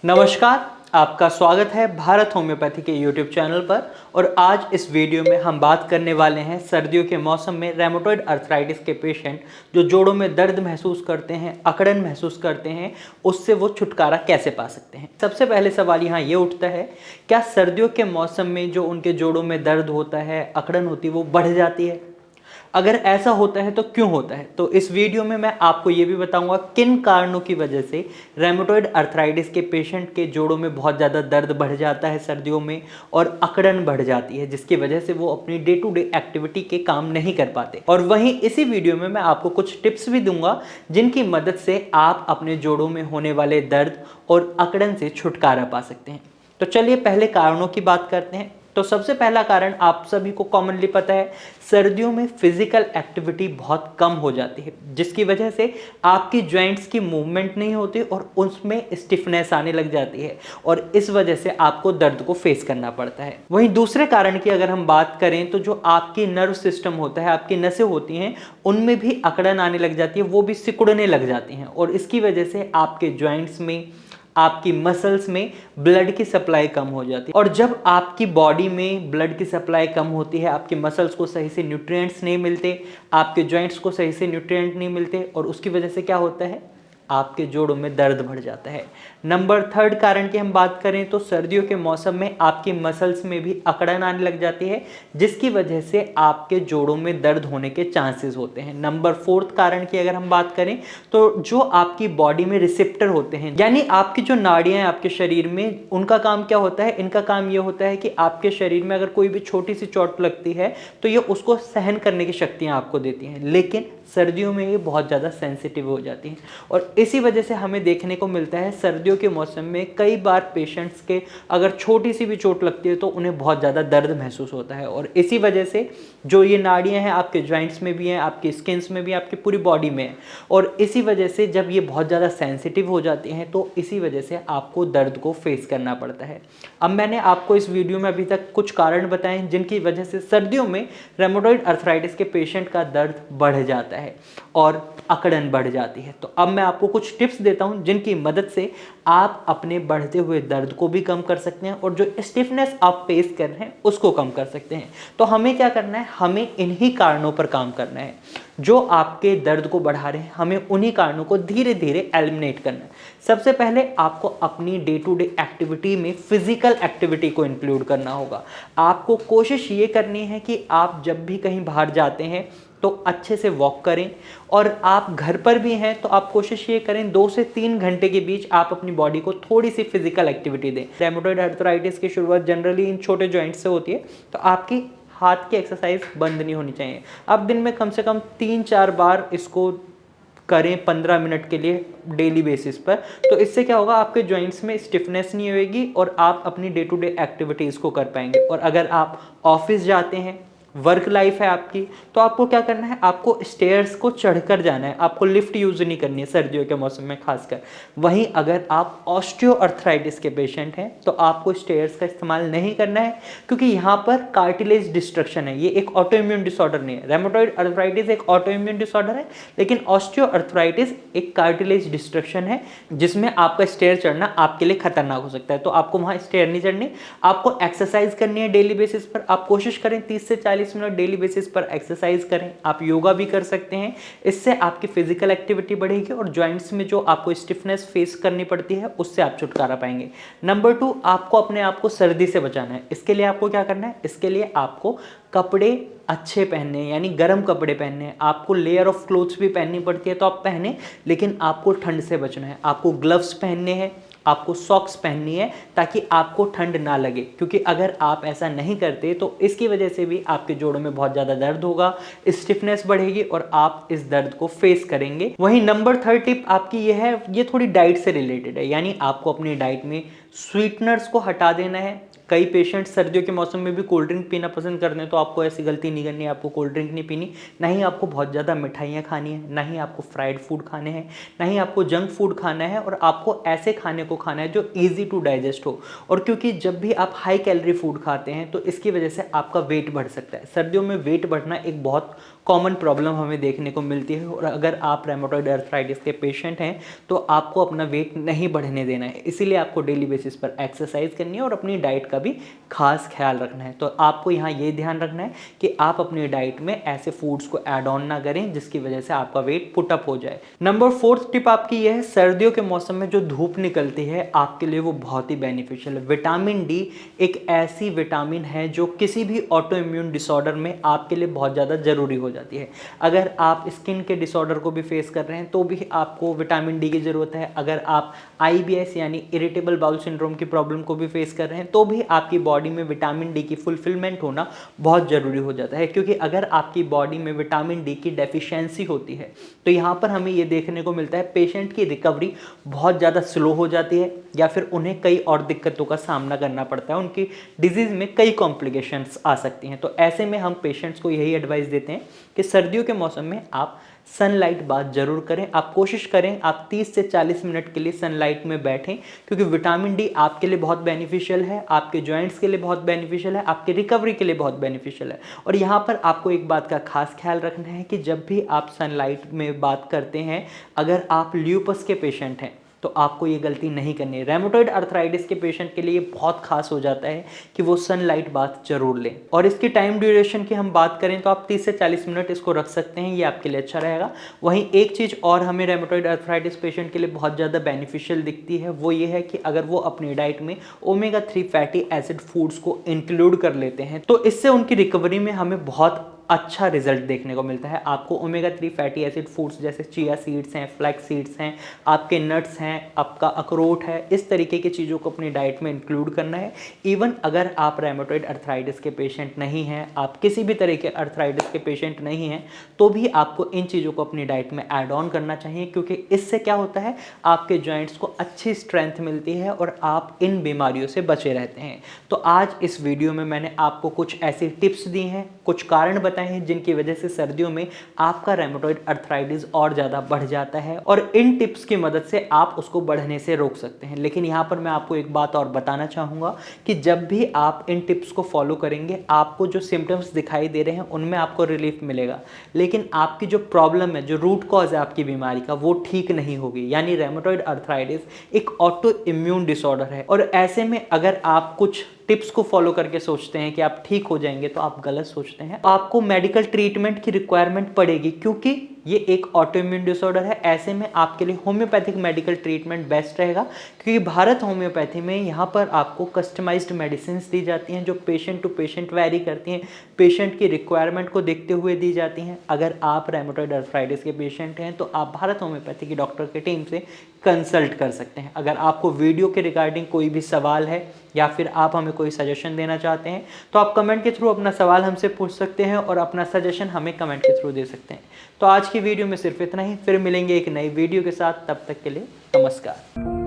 नमस्कार, आपका स्वागत है भारत होम्योपैथी के YouTube चैनल पर। और आज इस वीडियो में हम बात करने वाले हैं सर्दियों के मौसम में रेमेटॉइड अर्थराइटिस के पेशेंट जो जोड़ों में दर्द महसूस करते हैं, अकड़न महसूस करते हैं, उससे वो छुटकारा कैसे पा सकते हैं। सबसे पहले सवाल यहाँ ये उठता है, क्या सर्दियों के मौसम में जो उनके जोड़ों में दर्द होता है, अकड़न होती है, वो बढ़ जाती है? अगर ऐसा होता है तो क्यों होता है? तो इस वीडियो में मैं आपको ये भी बताऊंगा किन कारणों की वजह से रेमेटॉइड अर्थराइटिस के पेशेंट के जोड़ों में बहुत ज़्यादा दर्द बढ़ जाता है सर्दियों में और अकड़न बढ़ जाती है, जिसकी वजह से वो अपनी डे टू डे एक्टिविटी के काम नहीं कर पाते। और वहीं इसी वीडियो में मैं आपको कुछ टिप्स भी दूंगा जिनकी मदद से आप अपने जोड़ों में होने वाले दर्द और अकड़न से छुटकारा पा सकते हैं। तो चलिए पहले कारणों की बात करते हैं। तो सबसे पहला कारण आप सभी को कॉमनली पता है, सर्दियों में फिजिकल एक्टिविटी बहुत कम हो जाती है, जिसकी वजह से आपकी जॉइंट्स की मूवमेंट नहीं होती और उसमें स्टिफनेस आने लग जाती है और इस वजह से आपको दर्द को फेस करना पड़ता है। वहीं दूसरे कारण की अगर हम बात करें तो जो आपकी नर्व सिस्टम होता है, आपकी नसें होती हैं, उनमें भी अकड़न आने लग जाती है, वो भी सिकुड़ने लग जाती हैं और इसकी वजह से आपके जॉइंट्स में, आपकी मसल्स में ब्लड की सप्लाई कम हो जाती है। और जब आपकी बॉडी में ब्लड की सप्लाई कम होती है, आपकी मसल्स को सही से न्यूट्रिएंट्स नहीं मिलते, आपके जॉइंट्स को सही से न्यूट्रिएंट नहीं मिलते और उसकी वजह से क्या होता है, आपके जोड़ों में दर्द बढ़ जाता है। नंबर थर्ड कारण की हम बात करें तो सर्दियों के मौसम में आपकी मसल्स में भी अकड़न आने लग जाती है, जिसकी वजह से आपके जोड़ों में दर्द होने के चांसेस होते हैं। नंबर फोर्थ कारण की अगर हम बात करें तो जो आपकी बॉडी में रिसेप्टर होते हैं, यानी आपकी जो नाड़ियां हैं आपके शरीर में, उनका काम क्या होता है? इनका काम ये होता है कि आपके शरीर में अगर कोई भी छोटी सी चोट लगती है तो ये उसको सहन करने की शक्तियां आपको देती हैं, लेकिन सर्दियों में ये बहुत ज़्यादा सेंसिटिव हो जाती हैं और इसी वजह से हमें देखने को मिलता है सर्दियों के मौसम में कई बार पेशेंट्स के अगर छोटी सी भी चोट लगती है तो उन्हें बहुत ज़्यादा दर्द महसूस होता है और इसी वजह से जो ये नाड़ियाँ हैं आपके जॉइंट्स में भी हैं, आपकी स्किन्स में भी, आपकी पूरी बॉडी में है और इसी वजह से जब ये बहुत ज़्यादा सेंसिटिव हो जाती हैं तो इसी वजह से आपको दर्द को फेस करना पड़ता है। अब मैंने आपको इस वीडियो में अभी तक कुछ कारण बताए हैं जिनकी वजह से सर्दियों में रेमेटॉइड अर्थराइटिस के पेशेंट का दर्द बढ़ जाता है और अकड़न बढ़ जाती है। तो अब मैं आपको कुछ टिप्स देता हूं जिनकी मदद से आप अपने बढ़ते हुए दर्द को भी कम कर सकते हैं और जो स्टिफनेस आप फेस कर रहे हैं उसको कम कर सकते हैं। तो हमें क्या करना है, हमें इन्हीं कारणों पर काम करना है जो आपके दर्द को बढ़ा रहे हैं, हमें उन्हीं कारणों को धीरे धीरे एलिमिनेट करना है। सबसे पहले आपको अपनी डे टू डे एक्टिविटी में फिजिकल एक्टिविटी को इंक्लूड करना होगा। आपको कोशिश ये करनी है कि आप जब भी कहीं बाहर जाते हैं तो अच्छे से वॉक करें और आप घर पर भी हैं तो आप कोशिश ये करें 2 से 3 घंटे के बीच आप अपनी बॉडी को थोड़ी सी फिजिकल एक्टिविटी दें। रेमेटॉइड अर्थराइटिस की शुरुआत जनरली इन छोटे जॉइंट्स से होती है, तो आपकी हाथ की एक्सरसाइज बंद नहीं होनी चाहिए। आप दिन में कम से कम 3-4 बार इसको करें 15 मिनट के लिए डेली बेसिस पर। तो इससे क्या होगा, आपके जॉइंट्स में स्टिफनेस नहीं होगी और आप अपनी डे टू डे एक्टिविटीज़ को कर पाएंगे। और अगर आप ऑफिस जाते हैं, वर्क लाइफ है आपकी, तो आपको क्या करना है, आपको स्टेयर्स को चढ़कर जाना है, आपको लिफ्ट यूज़ नहीं करनी है सर्दियों के मौसम में खासकर। वहीं अगर आप ऑस्टियोआर्थराइटिस के पेशेंट हैं तो आपको स्टेयर्स का इस्तेमाल नहीं करना है, क्योंकि यहाँ पर कार्टिलेज डिस्ट्रक्शन है। ये एक ऑटोइम्यून डिसऑर्डर नहीं है। रेमेटॉइड अर्थराइटिस एक ऑटोइम्यून डिसऑर्डर है, लेकिन ऑस्टियोआर्थराइटिस एक कार्टिलेज डिस्ट्रक्शन है जिसमें आपका स्टेयर चढ़ना आपके लिए खतरनाक हो सकता है। तो आपको वहाँ स्टेयर नहीं चढ़नी, आपको एक्सरसाइज करनी है डेली बेसिस पर। आप कोशिश करें 30 से 40 मिनट डेली बेसिस पर एक्सरसाइज करें। आप योगा भी कर सकते हैं, इससे आपकी फिजिकल एक्टिविटी बढ़ेगी और जॉइंट्स में जो आपको स्टिफनेस फेस करनी पड़ती है उससे आप छुटकारा पाएंगे। नंबर 2, आपको अपने आप को सर्दी से बचाना है। इसके लिए आपको क्या करना है, इसके लिए आपको कपड़े अच्छे पहनने हैं, यानी गर्म कपड़े पहनने हैं। आपको लेयर ऑफ क्लोथ्स भी पहननी पड़ती है तो आप पहने, लेकिन आपको ठंड से बचना है। आपको ग्लव्स पहनने हैं, आपको सॉक्स पहननी है ताकि आपको ठंड ना लगे, क्योंकि अगर आप ऐसा नहीं करते तो इसकी वजह से भी आपके जोड़ों में बहुत ज़्यादा दर्द होगा, स्टिफनेस बढ़ेगी और आप इस दर्द को फेस करेंगे। वहीं नंबर 3 टिप आपकी ये है, ये थोड़ी डाइट से रिलेटेड है, यानी आपको अपनी डाइट में स्वीटनर्स को हटा देना है। कई पेशेंट सर्दियों के मौसम में भी कोल्ड ड्रिंक पीना पसंद करते हैं, तो आपको ऐसी गलती नहीं करनी है। आपको कोल्ड ड्रिंक नहीं पीनी, ना ही आपको बहुत ज़्यादा मिठाइयाँ खानी है, ना ही आपको फ्राइड फूड खाने हैं, ना ही आपको जंक फूड खाना है। और आपको ऐसे खाने को खाना है जो ईजी टू डाइजेस्ट हो। और क्योंकि जब भी आप हाई कैलोरी फूड खाते हैं तो इसकी वजह से आपका वेट बढ़ सकता है। सर्दियों में वेट बढ़ना एक बहुत कॉमन प्रॉब्लम हमें देखने को मिलती है। और अगर आप रेमेटॉइड अर्थराइटिस के पेशेंट हैं तो आपको अपना वेट नहीं बढ़ने देना है, इसीलिए आपको डेली बेसिस पर एक्सरसाइज करनी है और अपनी डाइट का भी खास ख्याल रखना है। तो आपको यहाँ ये ध्यान रखना है कि आप अपनी डाइट में ऐसे फूड्स को ऐड ऑन ना करें जिसकी वजह से आपका वेट पुट अप हो जाए। नंबर 4 टिप आपकी यह है, सर्दियों के मौसम में जो धूप निकलती है आपके लिए वो बहुत ही बेनिफिशियल है। विटामिन डी एक ऐसी विटामिन है जो किसी भी ऑटो इम्यून डिसऑर्डर में आपके लिए बहुत ज़्यादा ज़रूरी हो जाती है। अगर आप स्किन के डिसऑर्डर को भी फेस कर रहे हैं तो भी आपको विटामिन डी की ज़रूरत है। अगर आप IBS यानी इरिटेबल बाउल सिंड्रोम की प्रॉब्लम को भी फेस कर रहे हैं तो भी आपकी बॉडी में विटामिन डी की फुलफिलमेंट होना बहुत ज़रूरी हो जाता है, क्योंकि अगर आपकी बॉडी में विटामिन डी की डेफिशिएंसी होती है तो यहाँ पर हमें ये देखने को मिलता है पेशेंट की रिकवरी बहुत ज़्यादा स्लो हो जाती है या फिर उन्हें कई और दिक्कतों का सामना करना पड़ता है, उनकी डिजीज़ में कई कॉम्प्लिकेशंस आ सकती हैं। तो ऐसे में हम पेशेंट्स को यही एडवाइस देते हैं कि सर्दियों के मौसम में आप सनलाइट बाथ जरूर करें। आप कोशिश करें आप 30 से 40 मिनट के लिए सनलाइट में बैठें, क्योंकि विटामिन डी आपके लिए बहुत बेनिफिशियल है, आपके जॉइंट्स के लिए बहुत बेनिफिशियल है, आपकी रिकवरी के लिए बहुत बेनिफिशियल है। और यहाँ पर आपको एक बात का खास ख्याल रखना है कि जब भी आप सनलाइट में बात करते हैं, अगर आप ल्यूपस के पेशेंट हैं तो आपको ये गलती नहीं करनी है। रेमेटॉइड अर्थराइटिस के पेशेंट के लिए बहुत खास हो जाता है कि वो सनलाइट बाथ जरूर लें। और इसकी टाइम ड्यूरेशन की हम बात करें तो आप 30 से 40 मिनट इसको रख सकते हैं, ये आपके लिए अच्छा रहेगा। वहीं एक चीज़ और हमें रेमेटॉइड अर्थराइटिस पेशेंट के लिए बहुत ज़्यादा बेनिफिशियल दिखती है, वो ये है कि अगर वो अपनी डाइट में ओमेगा 3 फैटी एसिड फूड्स को इंक्लूड कर लेते हैं तो इससे उनकी रिकवरी में हमें बहुत अच्छा रिजल्ट देखने को मिलता है। आपको ओमेगा 3 फैटी एसिड फूड्स जैसे चिया सीड्स हैं, फ्लैक्स सीड्स हैं, आपके नट्स हैं, आपका अखरोट है, इस तरीके की चीज़ों को अपनी डाइट में इंक्लूड करना है। इवन अगर आप रेमेटॉइड अर्थराइटिस के पेशेंट नहीं हैं, आप किसी भी तरह के अर्थराइटिस के पेशेंट नहीं हैं, तो भी आपको इन चीज़ों को अपनी डाइट में ऐड ऑन करना चाहिए, क्योंकि इससे क्या होता है आपके जॉइंट्स को अच्छी स्ट्रेंथ मिलती है और आप इन बीमारियों से बचे रहते हैं। तो आज इस वीडियो में मैंने आपको कुछ ऐसी टिप्स दी हैं, कुछ कारण बताए हैं जिनकी वजह से सर्दियों में आपका रेमेटॉइड अर्थराइटिस और ज़्यादा बढ़ जाता है, और इन टिप्स की मदद से आप उसको बढ़ने से रोक सकते हैं। लेकिन यहाँ पर मैं आपको एक बात और बताना चाहूँगा कि जब भी आप इन टिप्स को फॉलो करेंगे आपको जो सिम्टम्स दिखाई दे रहे हैं उनमें आपको रिलीफ मिलेगा, लेकिन आपकी जो प्रॉब्लम है, जो रूट कॉज है आपकी बीमारी का, वो ठीक नहीं होगी। यानी रेमेटॉइड अर्थराइटिस एक ऑटो इम्यून डिसऑर्डर है, और ऐसे में अगर आप कुछ टिप्स को फॉलो करके सोचते हैं कि आप ठीक हो जाएंगे तो आप गलत सोचते हैं। आपको मेडिकल ट्रीटमेंट की रिक्वायरमेंट पड़ेगी, क्योंकि ये एक ऑटो इम्यून डिसऑर्डर है। ऐसे में आपके लिए होम्योपैथिक मेडिकल ट्रीटमेंट बेस्ट रहेगा, क्योंकि भारत होम्योपैथी में यहाँ पर आपको कस्टमाइज्ड मेडिसिन दी जाती हैं जो पेशेंट टू पेशेंट वैरी करती हैं, पेशेंट की रिक्वायरमेंट को देखते हुए दी जाती हैं। अगर आप रेमेटॉइड अर्थराइटिस के पेशेंट हैं तो आप भारत होम्योपैथी की डॉक्टर की टीम से कंसल्ट कर सकते हैं। अगर आपको वीडियो के रिगार्डिंग कोई भी सवाल है या फिर आप हमें कोई सजेशन देना चाहते हैं तो आप कमेंट के थ्रू अपना सवाल हमसे पूछ सकते हैं और अपना सजेशन हमें कमेंट के थ्रू दे सकते हैं। तो आज की वीडियो में सिर्फ इतना ही, फिर मिलेंगे एक नई वीडियो के साथ, तब तक के लिए नमस्कार।